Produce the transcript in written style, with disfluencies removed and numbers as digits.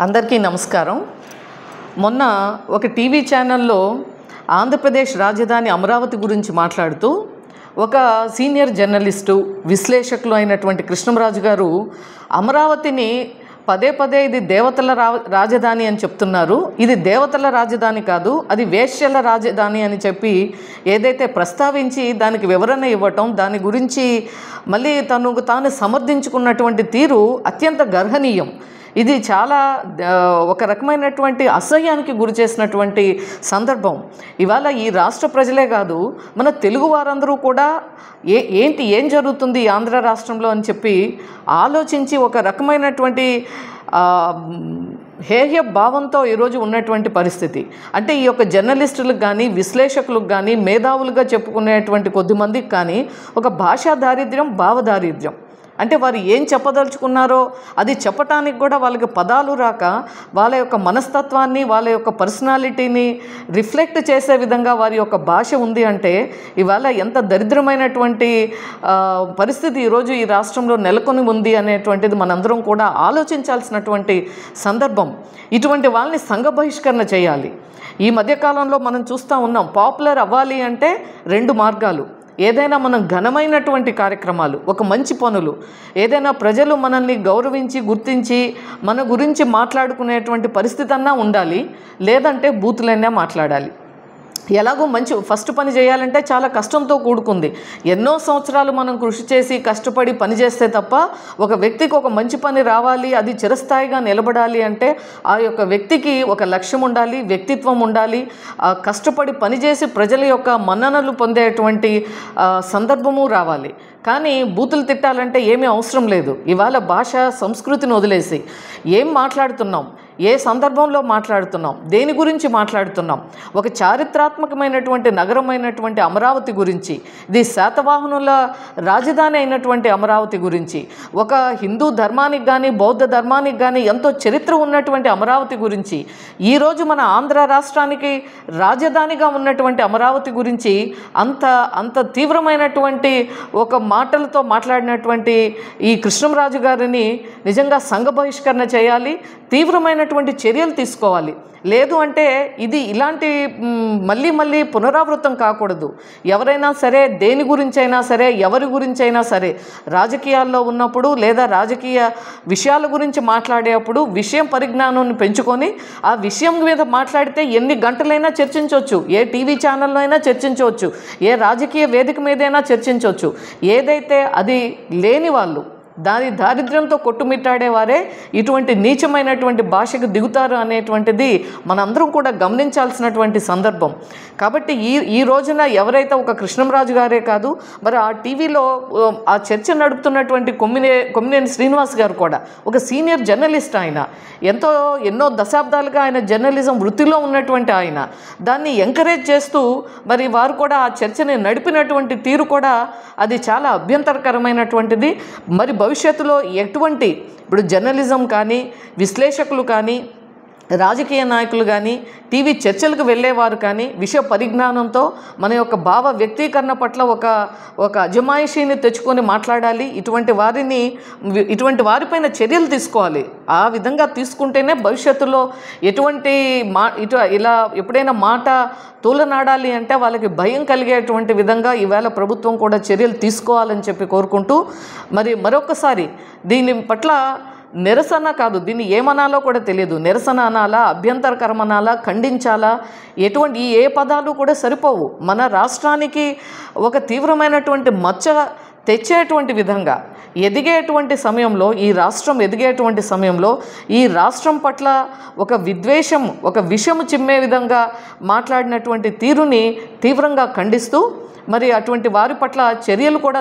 అందరికీ నమస్కారం. మొన్న ఒక టీవీ ఛానల్లో ఆంధ్రప్రదేశ్ రాజధాని అమరావతి గురించి మాట్లాడుతూ ఒక సీనియర్ జర్నలిస్టు విశ్లేషకులు అయినటువంటి కృష్ణంరాజు గారు అమరావతిని పదే పదే ఇది దేవతల రాజధాని అని చెప్తున్నారు. ఇది దేవతల రాజధాని కాదు, అది వేశ్యల రాజధాని అని చెప్పి ఏదైతే ప్రస్తావించి దానికి వివరణ ఇవ్వటం, దాని గురించి మళ్ళీ తాను సమర్థించుకున్నటువంటి తీరు అత్యంత గర్హనీయం. ఇది చాలా ఒక రకమైనటువంటి అసహ్యానికి గురి చేసినటువంటి సందర్భం. ఇవాళ ఈ రాష్ట్ర ప్రజలే కాదు, మన తెలుగు వారందరూ కూడా ఏం జరుగుతుంది ఆంధ్ర రాష్ట్రంలో అని చెప్పి ఆలోచించి ఒక రకమైనటువంటి హేయ భావంతో ఈరోజు ఉన్నటువంటి పరిస్థితి. అంటే ఈ యొక్క జర్నలిస్టులకు కానీ విశ్లేషకులకు కానీ మేధావులుగా చెప్పుకునేటువంటి కొద్దిమందికి కానీ ఒక భాషా దారిద్ర్యం, భావదారిద్ర్యం. అంటే వారు ఏం చెప్పదలుచుకున్నారో అది చెప్పటానికి కూడా వాళ్ళకి పదాలు రాక వాళ్ళ యొక్క మనస్తత్వాన్ని, వాళ్ళ యొక్క పర్సనాలిటీని రిఫ్లెక్ట్ చేసే విధంగా వారి యొక్క భాష ఉంది. అంటే ఇవాళ ఎంత దరిద్రమైనటువంటి పరిస్థితి ఈరోజు ఈ రాష్ట్రంలో నెలకొని ఉంది అనేటువంటిది మనందరం కూడా ఆలోచించాల్సినటువంటి సందర్భం. ఇటువంటి వాళ్ళని సంఘ బహిష్కరణ చేయాలి. ఈ మధ్యకాలంలో మనం చూస్తూ ఉన్నాం, పాపులర్ అవ్వాలి అంటే రెండు మార్గాలు. ఏదైనా మనం ఘనమైనటువంటి కార్యక్రమాలు, ఒక మంచి పనులు, ఏదైనా ప్రజలు మనల్ని గౌరవించి గుర్తించి మన గురించి మాట్లాడుకునేటువంటి పరిస్థితి అన్నా ఉండాలి, లేదంటే బూతులైనా మాట్లాడాలి. ఎలాగో మంచి ఫస్ట్ పని చేయాలంటే చాలా కష్టంతో కూడుకుంది. ఎన్నో సంవత్సరాలు మనం కృషి చేసి కష్టపడి పని చేస్తే తప్ప ఒక వ్యక్తికి ఒక మంచి పని రావాలి, అది చిరస్థాయిగా నిలబడాలి అంటే ఆ యొక్క వ్యక్తికి ఒక లక్ష్యం ఉండాలి, వ్యక్తిత్వం ఉండాలి, కష్టపడి పనిచేసి ప్రజల యొక్క మన్ననలు పొందేటువంటి సందర్భము రావాలి. కానీ బూతులు తిట్టాలంటే ఏమీ అవసరం లేదు. ఇవాళ భాష సంస్కృతిని వదిలేసి ఏం మాట్లాడుతున్నాం, ఏ సందర్భంలో మాట్లాడుతున్నాం, దేని గురించి మాట్లాడుతున్నాం, ఒక చారిత్రాత్మకమైనటువంటి నగరమైనటువంటి అమరావతి గురించి, ఇది శాతవాహనుల రాజధాని అయినటువంటి అమరావతి గురించి, ఒక హిందూ ధర్మానికి కానీ బౌద్ధ ధర్మానికి కానీ ఎంతో చరిత్ర ఉన్నటువంటి అమరావతి గురించి, ఈరోజు మన ఆంధ్ర రాష్ట్రానికి రాజధానిగా ఉన్నటువంటి అమరావతి గురించి అంత తీవ్రమైనటువంటి ఒక మాటలతో మాట్లాడినటువంటి ఈ కృష్ణంరాజు గారిని నిజంగా సంఘ బహిష్కరణ చేయాలి, తీవ్రమైనటువంటి చర్యలు తీసుకోవాలి. లేదు అంటే ఇది ఇలాంటి మళ్ళీ పునరావృతం కాకూడదు. ఎవరైనా సరే, దేని గురించైనా సరే, ఎవరి గురించైనా సరే, రాజకీయాల్లో ఉన్నప్పుడు లేదా రాజకీయ విషయాల గురించి మాట్లాడేటప్పుడు విషయం పరిజ్ఞానాన్ని పెంచుకొని ఆ విషయం మీద మాట్లాడితే ఎన్ని గంటలైనా చర్చించవచ్చు, ఏ టీవీ ఛానల్లో అయినా చర్చించవచ్చు, ఏ రాజకీయ వేదిక మీదైనా చర్చించవచ్చు. ఏదైతే అది లేని వాళ్ళు, దాని దారిద్ర్యంతో కొట్టుమిట్టాడేవారే ఇటువంటి నీచమైనటువంటి భాషకు దిగుతారు అనేటువంటిది మనందరం కూడా గమనించాల్సినటువంటి సందర్భం. కాబట్టి ఈ రోజున ఎవరైతే ఒక కృష్ణంరాజు గారే కాదు, మరి ఆ టీవీలో ఆ చర్చ నడుపుతున్నటువంటి కొమ్మినేని శ్రీనివాస్ గారు కూడా ఒక సీనియర్ జర్నలిస్ట్. ఆయన ఎన్నో దశాబ్దాలుగా ఆయన జర్నలిజం వృత్తిలో ఉన్నటువంటి ఆయన దాన్ని ఎంకరేజ్ చేస్తూ మరి వారు కూడా ఆ చర్చని నడిపినటువంటి తీరు కూడా అది చాలా అభ్యంతరకరమైనటువంటిది. మరి భవిష్యత్తులో ఇప్పుడు జర్నలిజం కానీ, విశ్లేషకులు కానీ, రాజకీయ నాయకులు కానీ, టీవీ చర్చలకు వెళ్ళేవారు కానీ విషయ పరిజ్ఞానంతో మన యొక్క భావ వ్యక్తీకరణ పట్ల ఒక అజమాయిషీని తెచ్చుకొని మాట్లాడాలి. ఇటువంటి వారిపైన చర్యలు తీసుకోవాలి. ఆ విధంగా తీసుకుంటేనే భవిష్యత్తులో ఇలా ఎప్పుడైనా మాట తూలనాడాలి అంటే వాళ్ళకి భయం కలిగేటువంటి విధంగా ఈవేళ ప్రభుత్వం కూడా చర్యలు తీసుకోవాలని చెప్పి కోరుకుంటూ, మరొకసారి దీని పట్ల నిరసన కాదు, దీన్ని ఏమనాలో కూడా తెలియదు. నిరసన అనాలా, అభ్యంతరకరం అనాలా, ఖండించాలా, ఏ పదాలు కూడా సరిపోవు. మన రాష్ట్రానికి ఒక తీవ్రమైనటువంటి మచ్చ తెచ్చేటువంటి విధంగా ఎదిగేటువంటి సమయంలో, ఈ రాష్ట్రం ఎదిగేటువంటి సమయంలో ఈ రాష్ట్రం పట్ల ఒక విద్వేషం, ఒక విషము చిమ్మే విధంగా మాట్లాడినటువంటి తీరుని తీవ్రంగా ఖండిస్తూ మరి అటువంటి వారి పట్ల చర్యలు కూడా